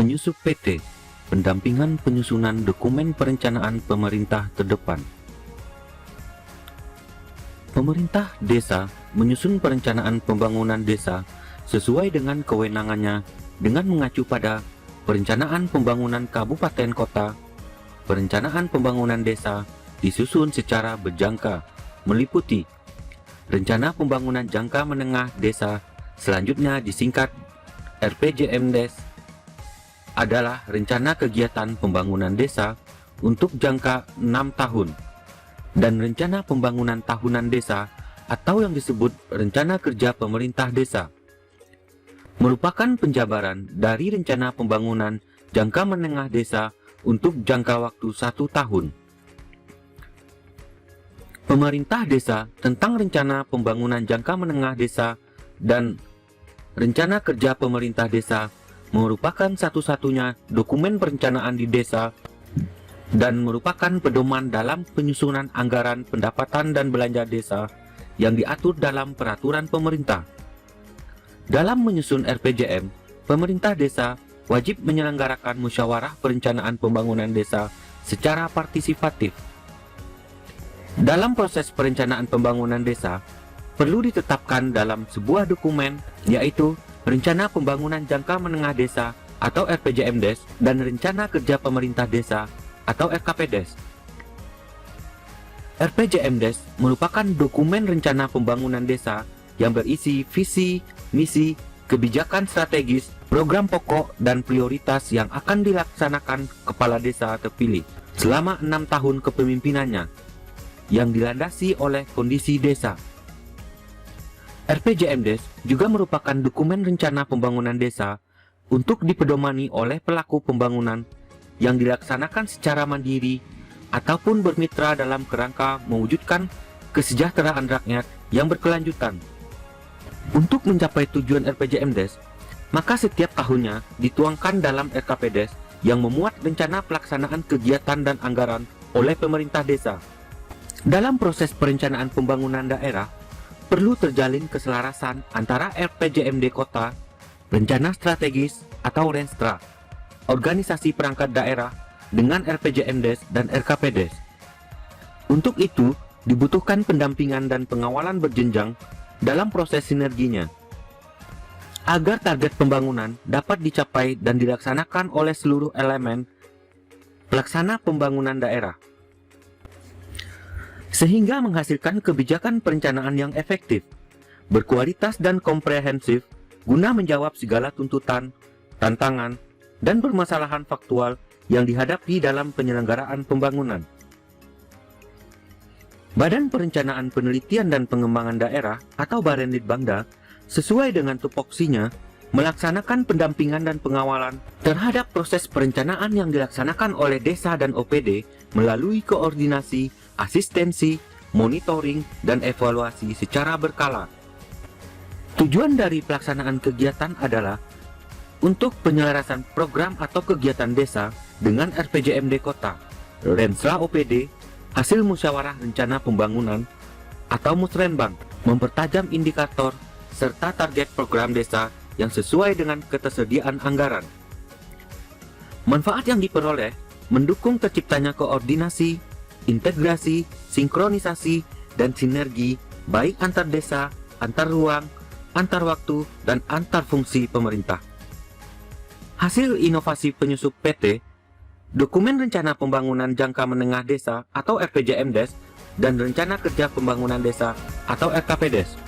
Penyusup PT, pendampingan penyusunan dokumen perencanaan pemerintah terdepan. Pemerintah desa menyusun perencanaan pembangunan desa sesuai dengan kewenangannya dengan mengacu pada perencanaan pembangunan kabupaten kota. Perencanaan pembangunan desa disusun secara berjangka, meliputi rencana pembangunan jangka menengah desa, selanjutnya disingkat RPJMDes, adalah rencana kegiatan pembangunan desa untuk jangka 6 tahun, dan rencana pembangunan tahunan desa atau yang disebut rencana kerja pemerintah desa merupakan penjabaran dari rencana pembangunan jangka menengah desa untuk jangka waktu 1 tahun. Pemerintah desa tentang rencana pembangunan jangka menengah desa dan rencana kerja pemerintah desa merupakan satu-satunya dokumen perencanaan di desa dan merupakan pedoman dalam penyusunan anggaran pendapatan dan belanja desa yang diatur dalam peraturan pemerintah. Dalam menyusun RPJM, pemerintah desa wajib menyelenggarakan musyawarah perencanaan pembangunan desa secara partisipatif. Dalam proses perencanaan pembangunan desa, perlu ditetapkan dalam sebuah dokumen, yaitu Rencana Pembangunan Jangka Menengah Desa atau RPJMDes dan Rencana Kerja Pemerintah Desa atau RKPDes. RPJMDes merupakan dokumen rencana pembangunan desa yang berisi visi, misi, kebijakan strategis, program pokok, dan prioritas yang akan dilaksanakan kepala desa terpilih selama 6 tahun kepemimpinannya, yang dilandasi oleh kondisi desa. RPJMDes juga merupakan dokumen rencana pembangunan desa untuk dipedomani oleh pelaku pembangunan yang dilaksanakan secara mandiri ataupun bermitra dalam kerangka mewujudkan kesejahteraan rakyat yang berkelanjutan. Untuk mencapai tujuan RPJMDes, maka setiap tahunnya dituangkan dalam RKPDes yang memuat rencana pelaksanaan kegiatan dan anggaran oleh pemerintah desa. Dalam proses perencanaan pembangunan daerah, perlu terjalin keselarasan antara RPJMD kota, rencana strategis atau Renstra, organisasi perangkat daerah dengan RPJMDes dan RKPDes. Untuk itu, dibutuhkan pendampingan dan pengawalan berjenjang dalam proses sinerginya, agar target pembangunan dapat dicapai dan dilaksanakan oleh seluruh elemen pelaksana pembangunan daerah, sehingga menghasilkan kebijakan perencanaan yang efektif, berkualitas dan komprehensif guna menjawab segala tuntutan, tantangan, dan permasalahan faktual yang dihadapi dalam penyelenggaraan pembangunan. Badan Perencanaan Penelitian dan Pengembangan Daerah atau Barenlitbangda sesuai dengan tupoksinya melaksanakan pendampingan dan pengawalan terhadap proses perencanaan yang dilaksanakan oleh desa dan OPD melalui koordinasi, asistensi, monitoring, dan evaluasi secara berkala. Tujuan dari pelaksanaan kegiatan adalah untuk penyelarasan program atau kegiatan desa dengan RPJMD kota, Renstra OPD, hasil musyawarah rencana pembangunan atau Musrenbang, mempertajam indikator serta target program desa yang sesuai dengan ketersediaan anggaran. Manfaat yang diperoleh mendukung terciptanya koordinasi, integrasi, sinkronisasi, dan sinergi baik antar desa, antar ruang, antar waktu, dan antar fungsi pemerintah. Hasil inovasi penyusup PT, Dokumen Rencana Pembangunan Jangka Menengah Desa atau RPJMDes dan Rencana Kerja Pembangunan Desa atau RKPDes.